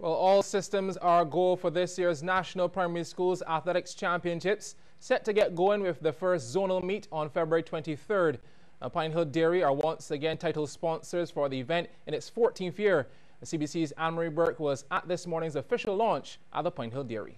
Well, all systems are go for this year's National Primary Schools Athletics Championships, set to get going with the first zonal meet on February 23rd. PINEHILL Dairy are once again title sponsors for the event in its 14th year. The CBC's Anne-Marie Burke was at this morning's official launch at the PINEHILL Dairy.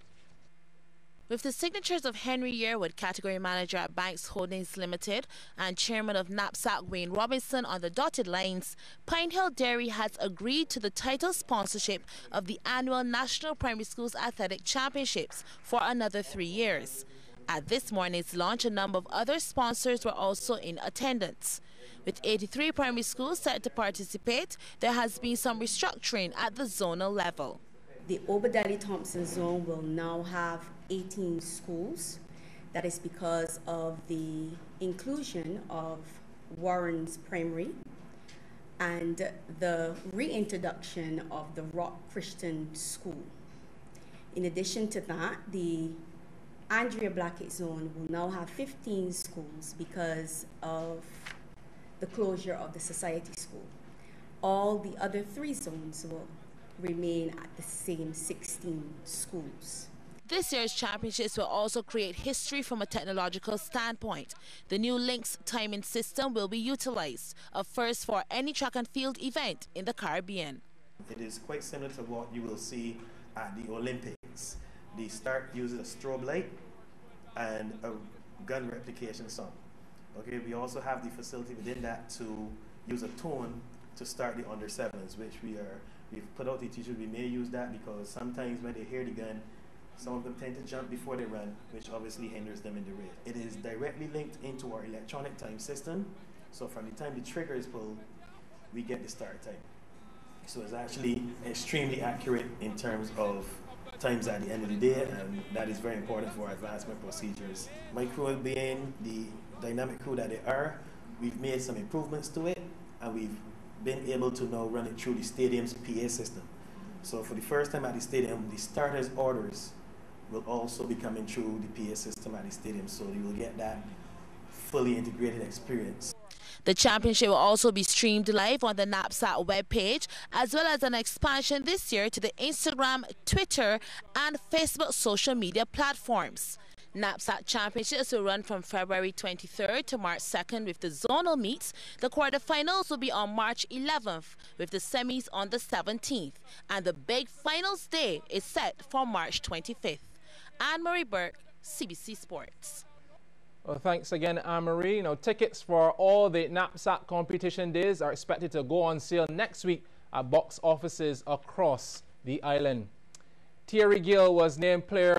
With the signatures of Henry Yearwood, category manager at Banks Holdings Limited, and chairman of NAPSAC Wayne Robinson on the dotted lines, PINEHILL Dairy has agreed to the title sponsorship of the annual National Primary Schools Athletic Championships for another 3 years. At this morning's launch, a number of other sponsors were also in attendance. With 83 primary schools set to participate, there has been some restructuring at the zonal level. The Obadiah Thompson zone will now have 18 schools. That is because of the inclusion of Warren's Primary and the reintroduction of the Rock Christian School. In addition to that, the Andrea Blackett zone will now have 15 schools because of the closure of the Society School. All the other 3 zones will remain at the same 16 schools. This year's championships will also create history from a technological standpoint. The new links timing system will be utilized, a first for any track and field event in the Caribbean. It is quite similar to what you will see at the Olympics. The start uses a strobe light and a gun replication song. Okay, we also have the facility within that to use a tone to start the under 7s, which we've put out the teachers. We may use that because sometimes when they hear the gun, some of them tend to jump before they run, which obviously hinders them in the race. It is directly linked into our electronic time system, so from the time the trigger is pulled, we get the start time. So it's actually extremely accurate in terms of times at the end of the day, and that is very important for advancement procedures. My crew being the dynamic crew that they are, we've made some improvements to it, and we've been able to now run it through the stadium's PA system. So for the first time at the stadium, the starters' orders will also be coming through the PA system at the stadium, so you will get that fully integrated experience. The championship will also be streamed live on the NAPSAC webpage, as well as an expansion this year to the Instagram, Twitter, and Facebook social media platforms. NAPSAC Championships will run from February 23rd to March 2nd with the zonal meets. The quarterfinals will be on March 11th with the semis on the 17th. And the big finals day is set for March 25th. Anne-Marie Burke, CBC Sports. Well, thanks again, Anne-Marie. Tickets for all the NAPSAC competition days are expected to go on sale next week at box offices across the island. Thierry Gill was named player